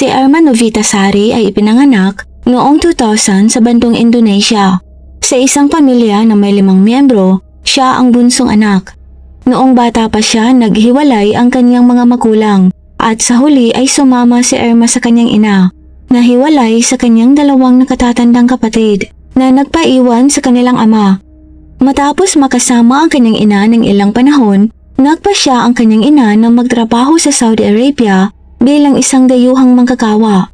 Si Irma Novitasari ay ipinanganak noong 2000 sa bandong Indonesia. Sa isang pamilya na may 5 miyembro, siya ang bunsong anak. Noong bata pa siya, naghiwalay ang kanyang mga magulang at sa huli ay sumama si Irma sa kanyang ina. Nahiwalay sa kanyang 2 nakatatandang kapatid na nagpaiwan sa kanilang ama. Matapos makasama ang kanyang ina ng ilang panahon, nagpasya ang kanyang ina na magtrabaho sa Saudi Arabia bilang isang dayuhang manggagawa.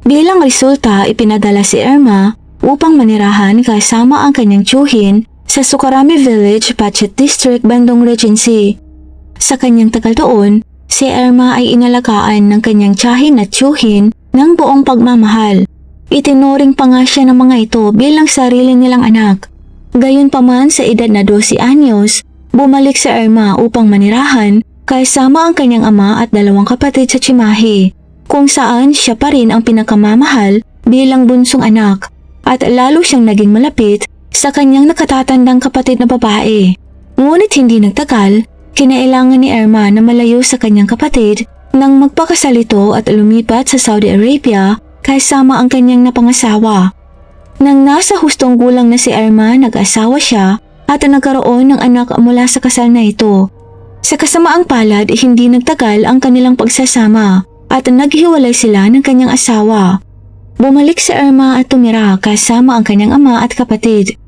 Bilang resulta, ipinadala si Irma upang manirahan kasama ang kanyang tiyuhin sa Sukarami Village, Pachet District, Bandung Regency. Sa kanyang tagal doon, si Irma ay inalagaan ng kanyang tiyahin at tiyuhin ng buong pagmamahal. Itinuring pa nga siya ng mga ito bilang sarili nilang anak. Gayunpaman, sa edad na 12 anyos, bumalik si Irma upang manirahan kasama ang kanyang ama at 2 kapatid sa Cimahi, kung saan siya pa rin ang pinakamamahal bilang bunsong anak at lalo siyang naging malapit sa kanyang nakatatandang kapatid na babae. Ngunit hindi nagtagal, kinailangan ni Irma na malayo sa kanyang kapatid nang magpakasalito at lumipat sa Saudi Arabia kasama ang kanyang napangasawa. Nang nasa hustong gulang na si Irma, nag-asawa siya at nagkaroon ng anak mula sa kasal na ito. Sa kasamaang palad, hindi nagtagal ang kanilang pagsasama at naghiwalay sila ng kanyang asawa. Bumalik si Irma at tumira kasama ang kanyang ama at kapatid.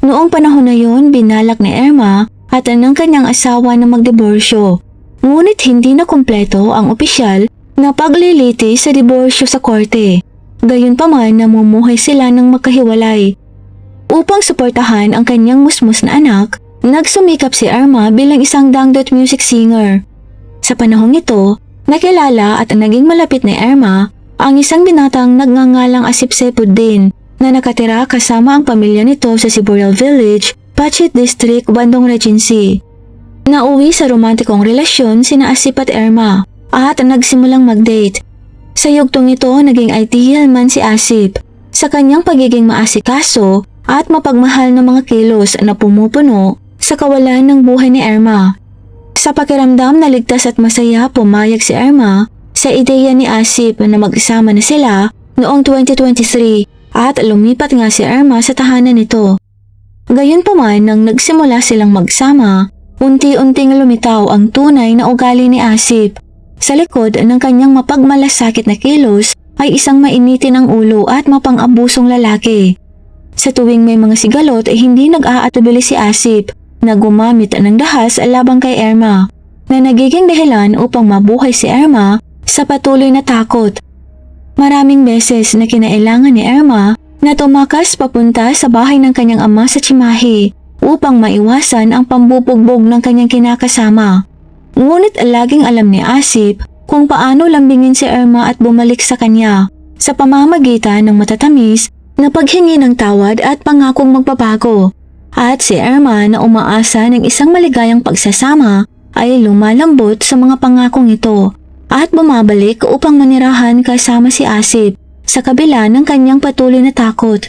Noong panahon na yun, binalak ni Irma at ng kanyang asawa na magdiborsyo. Ngunit hindi na kumpleto ang opisyal na pagliliti sa diborsyo sa korte. Gayunpaman, namumuhay sila ng magkahiwalay. Upang suportahan ang kanyang musmus na anak, nagsumikap si Irma bilang isang dangdut music singer. Sa panahong ito, nakilala at naging malapit ni Irma ang isang binatang nagngangalang Asip Saifuddin na nakatira kasama ang pamilya nito sa Siboreal Village, Pachet District, Bandung Regency. Nauwi sa romantikong relasyon sina Asip at Irma at nagsimulang mag-date. Sa yugtong ito, naging ideal man si Asip sa kanyang pagiging maasikaso at mapagmahal na mga kilos na pumupuno sa kawalan ng buhay ni Irma. Sa pakiramdam na ligtas at masaya, pumayag si Irma sa ideya ni Asip na mag-isama na sila noong 2023 at lumipat nga si Irma sa tahanan nito. Gayunpaman, nang nagsimula silang magsama, unti-unting lumitaw ang tunay na ugali ni Asip. Sa likod ng kanyang mapagmalasakit na kilos ay isang mainitin ang ulo at mapang-abusong lalaki. Sa tuwing may mga sigalot ay hindi nag-aatubili si Asip na gumamit ng dahas labang kay Irma na nagiging dahilan upang mabuhay si Irma sa patuloy na takot. Maraming beses na kinailangan ni Irma na tumakas papunta sa bahay ng kanyang ama sa Cimahi upang maiwasan ang pambubugbog ng kanyang kinakasama. Ngunit laging alam ni Asip kung paano lambingin si Irma at bumalik sa kanya sa pamamagitan ng matatamis na paghingi ng tawad at pangakong magbabago. At si Irma na umaasa ng isang maligayang pagsasama ay lumalambot sa mga pangakong ito at bumabalik upang manirahan kasama si Asip sa kabila ng kanyang patuloy na takot.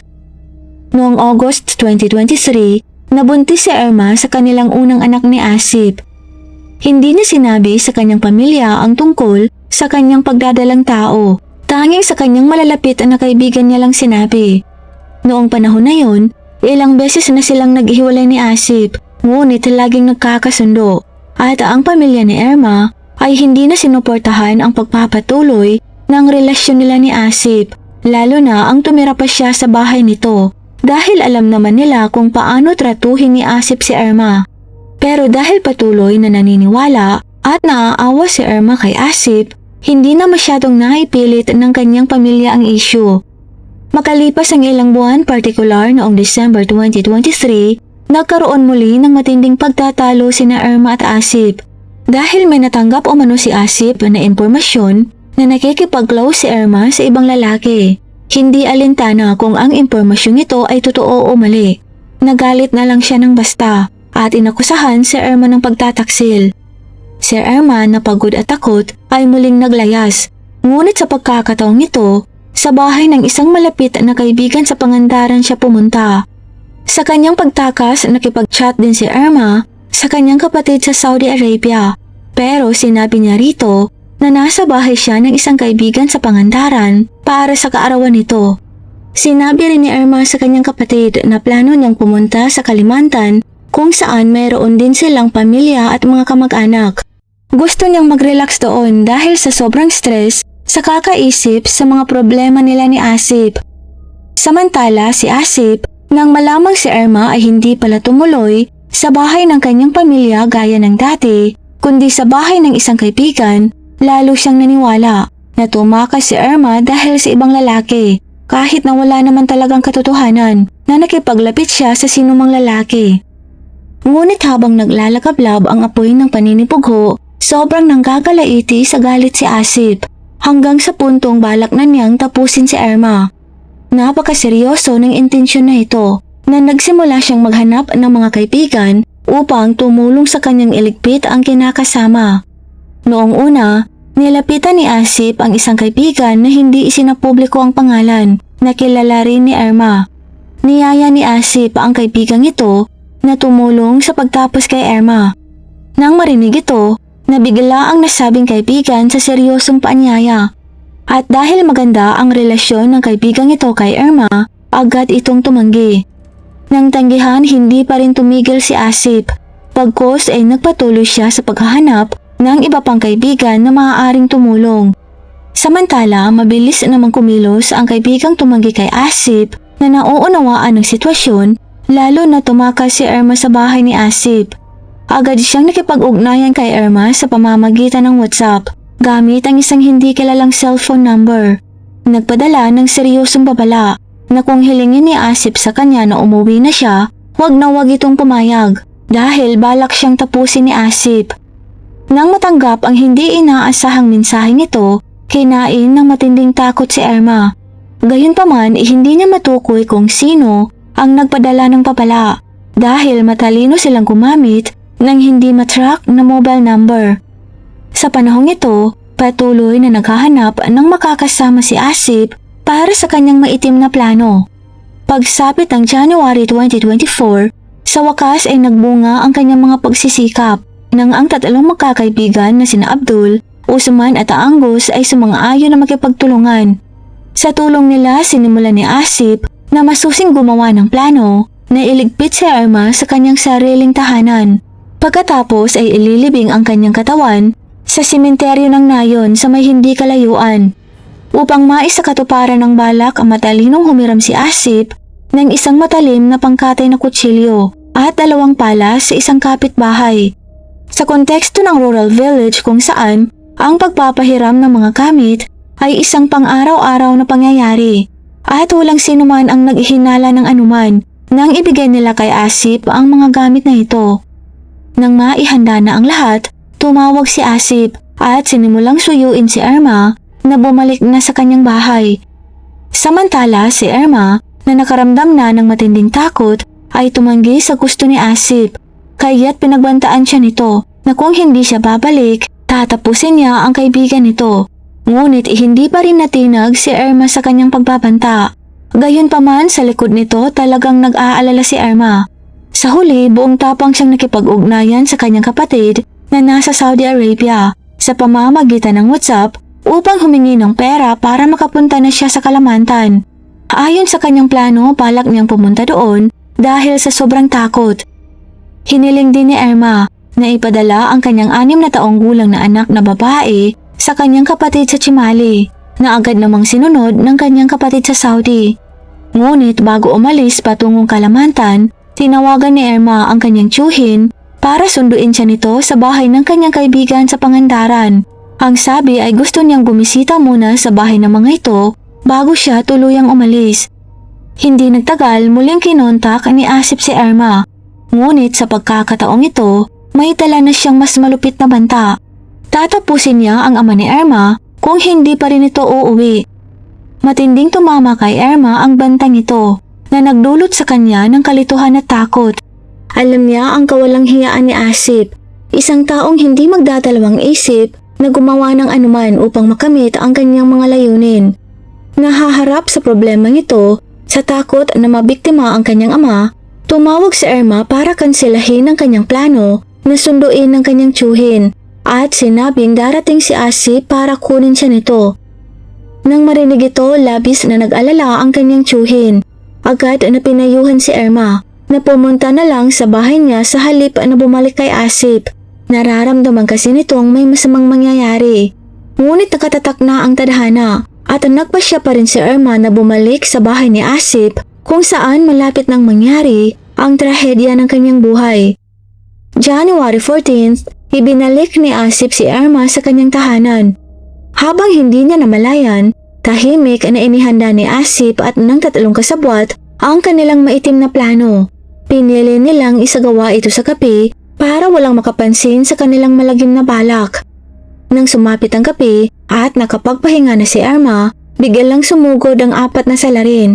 Noong August 2023, nabuntis si Irma sa kanilang unang anak ni Asip. Hindi niya sinabi sa kanyang pamilya ang tungkol sa kanyang pagdadalang tao. Tanging sa kanyang malalapit na kaibigan niya lang sinabi. Noong panahon na yon, ilang beses na silang naghiwalay ni Asip, ngunit laging nagkakasundo. At ang pamilya ni Irma ay hindi na sinuportahan ang pagpapatuloy ng relasyon nila ni Asip, lalo na ang tumira pa siya sa bahay nito dahil alam naman nila kung paano tratuhin ni Asip si Irma. Pero dahil patuloy na naniniwala at naaawa si Irma kay Asip, hindi na masyadong naipilit ng kanyang pamilya ang issue. Makalipas ang ilang buwan, partikular noong December 2023, nagkaroon muli ng matinding pagtatalo sina Irma at Asip. Dahil may natanggap umano si Asip na impormasyon na nakikipag-close si Irma sa ibang lalaki. Hindi alintana kung ang impormasyong ito ay totoo o mali. Nagalit na lang siya ng basta at inakusahan si Irma ng pagtataksil. Si Irma na pagod at takot ay muling naglayas. Ngunit sa pagkakataong ito, sa bahay ng isang malapit na kaibigan sa Pangandaran siya pumunta. Sa kanyang pagtakas, nakipag-chat din si Irma sa kanyang kapatid sa Saudi Arabia. Pero sinabi niya rito na nasa bahay siya ng isang kaibigan sa pangandaran para sa kaarawan nito. Sinabi rin ni Irma sa kanyang kapatid na plano niyang pumunta sa Kalimantan kung saan mayroon din silang pamilya at mga kamag-anak. Gusto niyang mag-relax doon dahil sa sobrang stress sa kakaisip sa mga problema nila ni Asip. Samantala si Asip, nang malamang si Irma ay hindi pala tumuloy sa bahay ng kanyang pamilya gaya ng dati, kundi sa bahay ng isang kaibigan, lalo siyang naniwala na tumakas si Irma dahil sa ibang lalaki, kahit na wala naman talagang katotohanan na nakipaglapit siya sa sinumang lalaki. Ngunit habang naglalagablab ang apoy ng paninipugho, sobrang nanggagalaiti sa galit si Asip, hanggang sa puntong balak na niyang tapusin si Irma. Napakaseryoso ng intensyon na ito na nagsimula siyang maghanap ng mga kaibigan upang tumulong sa kanyang iligpit ang kinakasama. Noong una, nilapitan ni Asip ang isang kaibigan na hindi isinapubliko ang pangalan na kilala rin ni Irma. Niyaya ni Asip ang kaibigang ito na tumulong sa pagtapos kay Irma. Nang marinig ito, nabigla ang nasabing kaibigan sa seryosong paanyaya. At dahil maganda ang relasyon ng kaibigang ito kay Irma, agad itong tumanggi. Nang tanggihan, hindi pa rin tumigil si Asip. Pagkos ay nagpatuloy siya sa paghahanap ng iba pang kaibigan na maaaring tumulong. Samantala, mabilis namang kumilos ang kaibigang tumanggi kay Asip na nauunawaan ng sitwasyon, lalo na tumakas si Irma sa bahay ni Asip. Agad siyang nakipag-ugnayan kay Irma sa pamamagitan ng WhatsApp gamit ang isang hindi kilalang cellphone number. Nagpadala ng seryosong babala na kung hilingin ni Asip sa kanya na umuwi na siya, wag itong pumayag dahil balak siyang tapusin ni Asip. Nang matanggap ang hindi inaasahang mensaheng ito, kinain ng matinding takot si Irma. Gayunpaman, hindi niya matukoy kung sino ang nagpadala ng babala dahil matalino silang gumamit ng hindi matrack na mobile number. Sa panahong ito, patuloy na naghahanap ng makakasama si Asip para sa kanyang maitim na plano. Pagsapit ng January 2024, sa wakas ay nagbunga ang kanyang mga pagsisikap nang ang tatlong magkakaibigan na sina Abdul, Usman at Angus ay sumang-ayon na makipagtulungan. Sa tulong nila, sinimulan ni Asip na masusing gumawa ng plano na iligpit si Irma sa kanyang sariling tahanan. Pagkatapos ay ililibing ang kanyang katawan sa sementeryo ng Nayon sa may hindi kalayuan. Upang maisakatuparan ng balak, ang matalinong humiram si Asip ng isang matalim na pangkatay na kutsilyo at 2 pala sa isang kapitbahay. Sa konteksto ng rural village kung saan ang pagpapahiram ng mga gamit ay isang pang-araw-araw na pangyayari at walang sinuman ang naghinala ng anuman nang ibigay nila kay Asip ang mga gamit na ito. Nang maihanda na ang lahat, tumawag si Asip at sinimulang suyuin si Irma na bumalik na sa kanyang bahay. Samantala si Irma na nakaramdam na ng matinding takot ay tumanggi sa gusto ni Asip, kaya't pinagbantaan siya nito na kung hindi siya babalik, tatapusin niya ang kaibigan nito. Ngunit hindi pa rin natinag si Irma sa kanyang pagbabanta. Gayunpaman sa likod nito talagang nag-aalala si Irma. Sa huli, buong tapang siyang nakipag-ugnayan sa kanyang kapatid na nasa Saudi Arabia sa pamamagitan ng WhatsApp upang humingi ng pera para makapunta na siya sa Kalimantan. Ayon sa kanyang plano, balak niyang pumunta doon dahil sa sobrang takot. Hiniling din ni Irma na ipadala ang kanyang 6 na taong gulang na anak na babae sa kanyang kapatid sa Chimali na agad namang sinunod ng kanyang kapatid sa Saudi. Ngunit bago umalis patungong Kalimantan, tinawagan ni Irma ang kanyang tiyuhin para sunduin siya nito sa bahay ng kanyang kaibigan sa Pangandaran. Ang sabi ay gusto niyang bumisita muna sa bahay ng mga ito bago siya tuluyang umalis. Hindi nagtagal, muling kinontak ni Asip si Irma. Ngunit sa pagkakataong ito, may dala na siyang mas malupit na banta. Tatapusin niya ang ama ni Irma kung hindi pa rin ito uuwi. Matinding tumama kay Irma ang bantang ito na nagdulot sa kanya ng kalituhan at takot. Alam niya ang kawalang hiyaan ni Asip, isang taong hindi magdadalawang isip na gumawa ng anuman upang makamit ang kanyang mga layunin. Nahaharap sa problemang ito, sa takot na mabiktima ang kanyang ama, tumawag si Irma para kanselahin ang kanyang plano na sunduin ng kanyang tiyuhin. at sinabing darating si Asip para kunin siya nito. Nang marinig ito, labis na nag-alala ang kanyang tiyuhin. Agad na pinayuhan si Irma na pumunta na lang sa bahay niya sa halip na bumalik kay Asip. Nararamdaman kasi nitong may masamang mangyayari. Ngunit nakatatak na ang tadhana at nagpasya pa rin si Irma na bumalik sa bahay ni Asip kung saan malapit nang mangyari ang trahedya ng kanyang buhay. January 14th, ibinalik ni Asip si Irma sa kanyang tahanan. Habang hindi niya namalayan, tahimik na inihanda ni Asip at ng 3 kasabwat ang kanilang maitim na plano. Pinili nilang isagawa ito sa gabi para walang makapansin sa kanilang malagim na balak. Nang sumapit ang gabi at nakapagpahinga na si Irma, biglang sumugod ang 4 na salarin.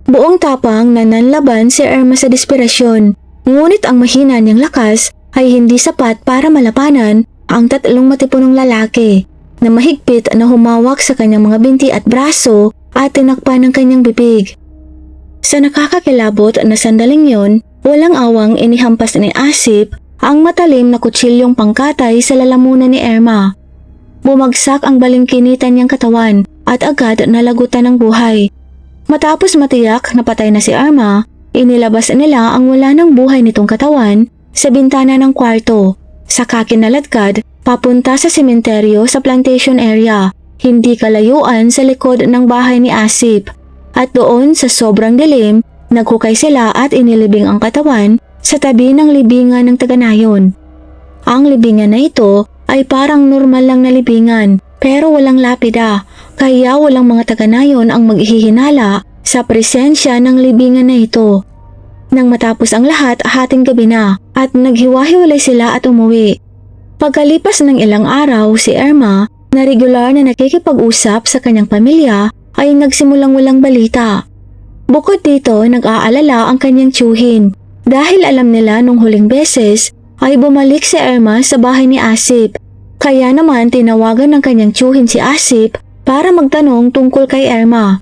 Buong tapang na nanlaban si Irma sa desperasyon, ngunit ang mahina niyang lakas ay hindi sapat para malabanan ang 3 matipunong lalaki na mahigpit na humawak sa kanyang mga binti at braso at tinakpan ng kanyang bibig. Sa nakakakilabot na sandaling yon, walang awang inihampas ni Asip ang matalim na kutsilyong pangkatay sa lalamunan ni Irma. Bumagsak ang balingkinitan niyang katawan at agad nalagutan ng buhay. Matapos matiyak na patay na si Irma, inilabas nila ang wala ng buhay nitong katawan sa bintana ng kwarto. Saka kinaladkad papunta sa sementeryo sa plantation area, hindi kalayuan sa likod ng bahay ni Asip. At doon sa sobrang dilim, naghukay sila at inilibing ang katawan sa tabi ng libingan ng taga-nayon. Ang libingan na ito ay parang normal lang na libingan pero walang lapida, kaya walang mga taga-nayon ang maghihinala sa presensya ng libingan na ito. Nang matapos ang lahat, hating gabi na at naghiwa-hiwalay sila at umuwi. Pagkalipas ng ilang araw, si Irma na regular na nakikipag-usap sa kanyang pamilya ay nagsimulang walang balita. Bukod dito, nag-aalala ang kanyang tiyuhin dahil alam nila nung huling beses ay bumalik si Irma sa bahay ni Asip. Kaya naman tinawagan ng kanyang tiyuhin si Asip para magtanong tungkol kay Irma.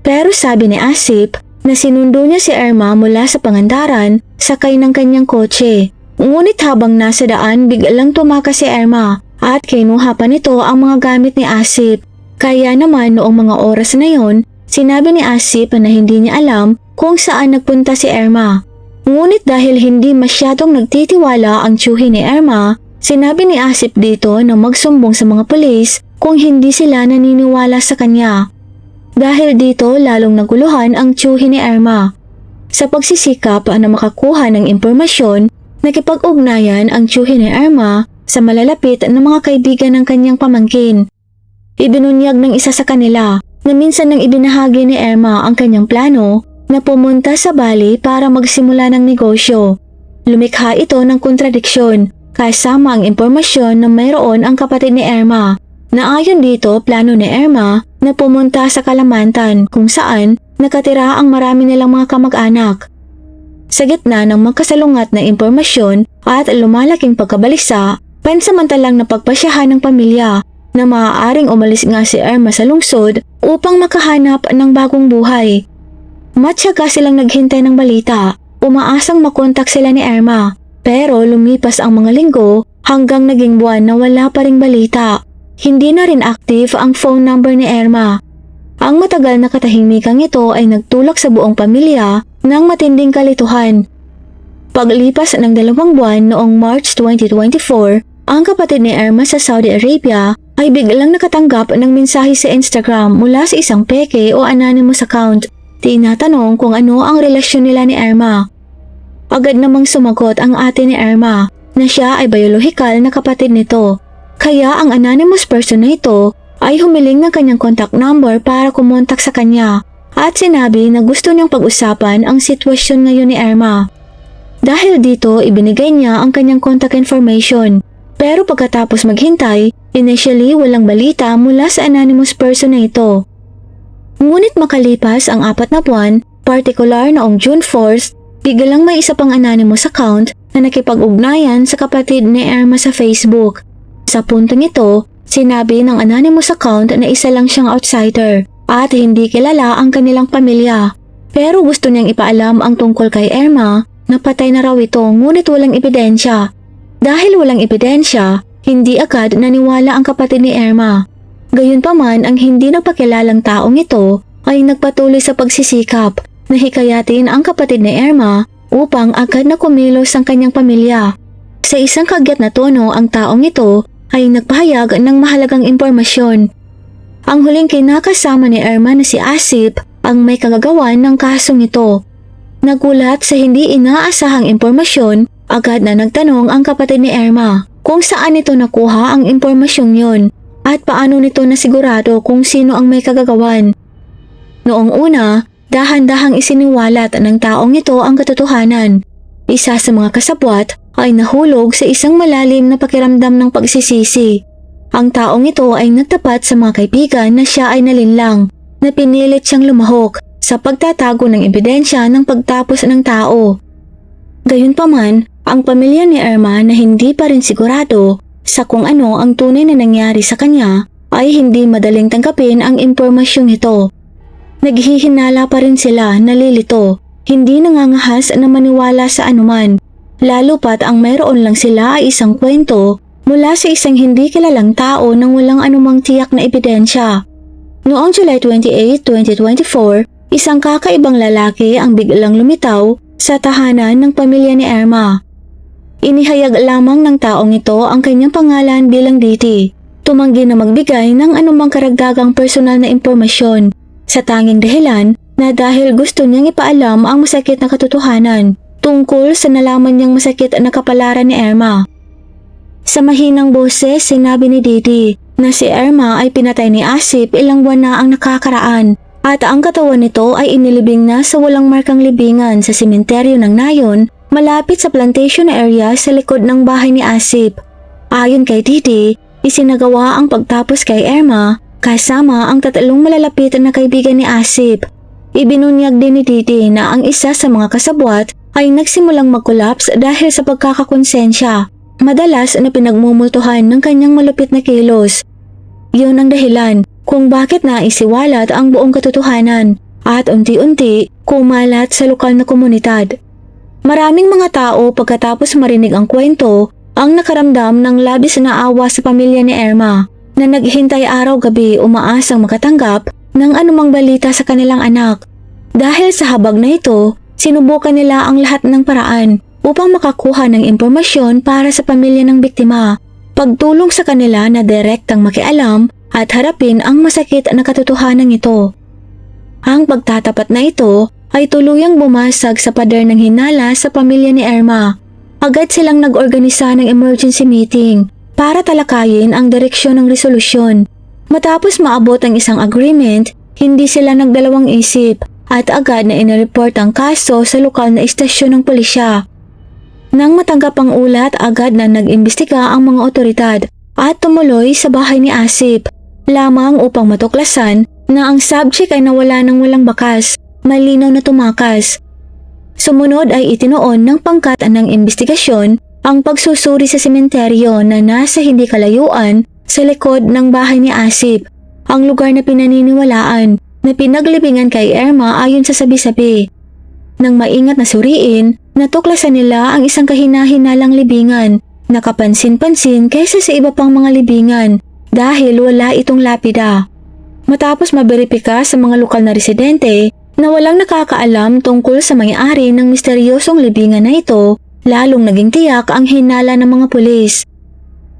Pero sabi ni Asip na sinundo niya si Irma mula sa Pangandaran sakay ng kanyang kotse. Ngunit habang nasa daan, biglang tumakas si Irma at kinuha pa nito ang mga gamit ni Asip. Kaya naman noong mga oras na yon, sinabi ni Asip na hindi niya alam kung saan nagpunta si Irma. Ngunit dahil hindi masyadong nagtitiwala ang tiyuhin ni Irma, sinabi ni Asip dito na magsumbong sa mga pulis kung hindi sila naniniwala sa kanya. Dahil dito lalong naguluhan ang tiyuhin ni Irma. Sa pagsisikap na makakuha ng impormasyon, nakipag-ugnayan ang tiyuhin ni Irma sa malalapit na mga kaibigan ng kanyang pamangkin. Ibinunyag ng isa sa kanila na minsan nang ibinahagi ni Irma ang kanyang plano na pumunta sa Bali para magsimula ng negosyo. Lumikha ito ng kontradiksyon kasama ang impormasyon na mayroon ang kapatid ni Irma na ayon dito plano ni Irma na pumunta sa Kalamantan kung saan nakatira ang marami nilang mga kamag-anak. Sa gitna ng magkasalungat na impormasyon at lumalaking pagkabalisa, pansamantalang napagpasyahan ng pamilya na maaaring umalis nga si Irma sa lungsod upang makahanap ng bagong buhay. Matyaga silang naghintay ng balita, umaasang makontak sila ni Irma, pero lumipas ang mga linggo hanggang naging buwan na wala pa ring balita. Hindi na rin active ang phone number ni Irma. Ang matagal na katahimikang ito ay nagtulak sa buong pamilya ng matinding kalituhan. Paglipas ng 2 buwan noong March 2024, ang kapatid ni Irma sa Saudi Arabia ay biglang nakatanggap ng mensahe sa Instagram mula sa isang peke o anonymous account. Tinatanong kung ano ang relasyon nila ni Irma. Agad namang sumagot ang ate ni Irma na siya ay biyolohikal na kapatid nito. Kaya ang anonymous person na ito ay humiling ng kanyang contact number para kumontak sa kanya at sinabi na gusto niyang pag-usapan ang sitwasyon ngayon ni Irma. Dahil dito, ibinigay niya ang kanyang contact information. Pero pagkatapos maghintay, initially walang balita mula sa anonymous person na ito. Ngunit makalipas ang 4 na buwan, partikular noong June 4th, biglang may isa pang anonymous account na nakipag-ugnayan sa kapatid ni Irma sa Facebook. Sa puntong ito, sinabi ng anonymous account na isa lang siyang outsider at hindi kilala ang kanilang pamilya. Pero gusto niyang ipaalam ang tungkol kay Irma na patay na raw ito ngunit walang ebidensya. Dahil walang ebidensya, hindi agad naniwala ang kapatid ni Irma. Gayunpaman, ang hindi nagpakilalang taong ito ay nagpatuloy sa pagsisikap na hikayatin ang kapatid ni Irma upang agad na kumilos ang kanyang pamilya. Sa isang kagyat na tono, ang taong ito ay nagpahayag ng mahalagang impormasyon. Ang huling kinakasama ni Irma na si Asip ang may kagagawan ng kasong ito. Nagulat sa hindi inaasahang impormasyon, agad na nagtanong ang kapatid ni Irma kung saan nito nakuha ang impormasyong yon at paano nito nasigurado kung sino ang may kagagawan. Noong una, dahan-dahang isiniwalat ng taong ito ang katotohanan. Isa sa mga kasabwat ay nahulog sa isang malalim na pakiramdam ng pagsisisi. Ang taong ito ay nagtapat sa mga kaibigan na siya ay nalinlang, na pinilit siyang lumahok sa pagtatago ng ebidensya ng pagtapos ng tao. Gayunpaman, ang pamilya ni Irma na hindi pa rin sigurado sa kung ano ang tunay na nangyari sa kanya ay hindi madaling tanggapin ang impormasyong ito. Naghihinala pa rin sila, nalilito, hindi nangangahas na maniwala sa anuman, lalo pat ang mayroon lang sila ay isang kwento mula sa isang hindi kilalang tao nang walang anumang tiyak na ebidensya. Noong July 28, 2024, isang kakaibang lalaki ang biglang lumitaw sa tahanan ng pamilya ni Irma. Inihayag lamang ng taong ito ang kanyang pangalan bilang Diti. Tumanggi na magbigay ng anumang karagdagang personal na impormasyon sa tanging dahilan na dahil gusto niyang ipaalam ang masakit na katotohanan tungkol sa nalaman niyang masakit na kapalaran ni Irma. Sa mahinang boses, sinabi ni Diti na si Irma ay pinatay ni Asip ilang buwan na ang nakakaraan at ang katawan nito ay inilibing na sa walang markang libingan sa sementeryo ng Nayon malapit sa plantation area sa likod ng bahay ni Asip. Ayon kay Diti, isinagawa ang pagtapos kay Irma kasama ang tatlong malalapit na kaibigan ni Asip. Ibinunyag din ni Diti na ang isa sa mga kasabwat ay nagsimulang mag-collapse dahil sa pagkakakonsensya, madalas na pinagmumultuhan ng kanyang malupit na kilos. Iyon ang dahilan kung bakit naisiwalat ang buong katotohanan at unti-unti kumalat sa lokal na komunidad. Maraming mga tao pagkatapos marinig ang kwento ang nakaramdam ng labis na awa sa pamilya ni Irma na naghintay araw-gabi umaasang makatanggap ng anumang balita sa kanilang anak. Dahil sa habag na ito, sinubukan nila ang lahat ng paraan upang makakuha ng impormasyon para sa pamilya ng biktima, pagtulong sa kanila na direktang makialam at harapin ang masakit na katotohanan ito. Ang pagtatapat na ito ay tuluyang bumasag sa pader ng hinala sa pamilya ni Irma. Agad silang nag-organisa ng emergency meeting para talakayin ang direksyon ng resolusyon. Matapos maabot ang isang agreement, hindi sila nagdalawang isip at agad na inireport ang kaso sa lokal na istasyon ng pulisya. Nang matanggap ang ulat, agad na nag-imbestiga ang mga otoridad at tumuloy sa bahay ni Asip, lamang upang matuklasan na ang subject ay nawala ng walang bakas, malinaw na tumakas. Sumunod ay itinoon ng pangkat ng investigasyon ang pagsusuri sa sementeryo na nasa hindi kalayuan sa likod ng bahay ni Asip, ang lugar na pinaniniwalaan na pinaglibingan kay Irma ayon sa sabi-sabi. Nang maingat na suriin, natuklasan nila ang isang kahina-hinalang libingan na kapansin-pansin kaysa sa iba pang mga libingan dahil wala itong lapida. Matapos maberipika sa mga lokal na residente na walang nakakaalam tungkol sa may-ari ng misteryosong libingan na ito, lalong naging tiyak ang hinala ng mga pulis.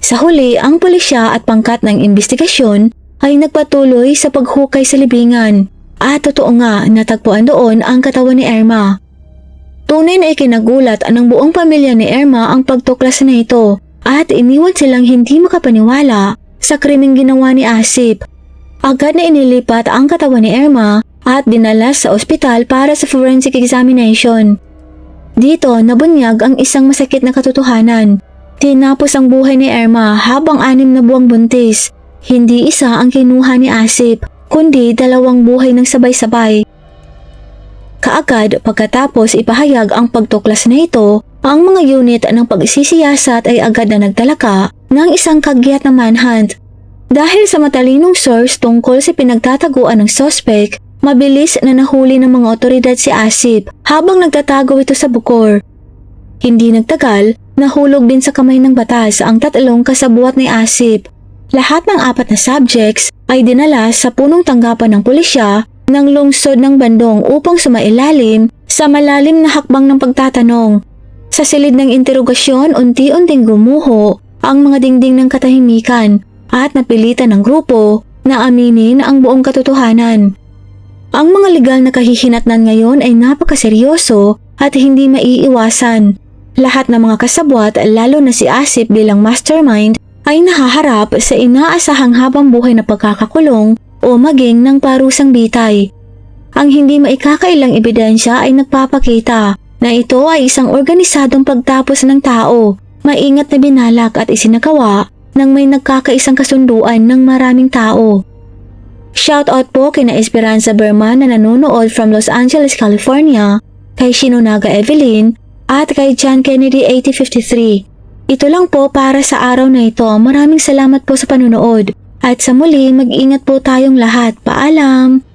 Sa huli, ang pulisya at pangkat ng investigasyon ay nagpatuloy sa paghukay sa libingan at totoo nga natagpuan doon ang katawan ni Irma. Tunay na ikinagulat ng buong pamilya ni Irma ang pagtuklas na ito at iniwan silang hindi makapaniwala sa krimeng ginawa ni Asip. Agad na inilipat ang katawan ni Irma at dinala sa ospital para sa forensic examination. Dito nabunyag ang isang masakit na katotohanan. Tinapos ang buhay ni Irma habang 6 na buwang buntis. Hindi isa ang kinuha ni Asip, kundi 2 buhay ng sabay-sabay. Kaagad pagkatapos ipahayag ang pagtuklas na ito, ang mga unit ng pagsisiyasat ay agad na nagtalaka ng isang kagyat na manhunt. Dahil sa matalinong source tungkol sa pinagtataguan ng suspect, mabilis na nahuli ng mga otoridad si Asip habang nagtatago ito sa bukor. Hindi nagtagal Nahulog din sa kamay ng batas ang 3 kasabwat ni Asip. Lahat ng 4 na subjects ay dinala sa punong tanggapan ng pulisya ng lungsod ng Bandong upang sumailalim sa malalim na hakbang ng pagtatanong. Sa silid ng interogasyon, unti-unting gumuho ang mga dingding ng katahimikan at napilitan ng grupo na aminin ang buong katotohanan. Ang mga legal na kahihinatnan ngayon ay napakaseryoso at hindi maiiwasan. Lahat ng mga kasabwat, lalo na si Asip bilang mastermind, ay nahaharap sa inaasahang habang buhay na pagkakakulong o maging ng parusang bitay. Ang hindi maikakailang ebidensya ay nagpapakita na ito ay isang organisadong pagtapos ng tao, maingat na binalak at isinagawa nang may nagkakaisang kasunduan ng maraming tao. Shoutout po kina Esperanza Berman na nanonood from Los Angeles, California, kay Shinonaga Evelyn at kay John Kennedy 8053. Ito lang po para sa araw na ito. Maraming salamat po sa panunood at sa muli mag-ingat po tayong lahat. Paalam!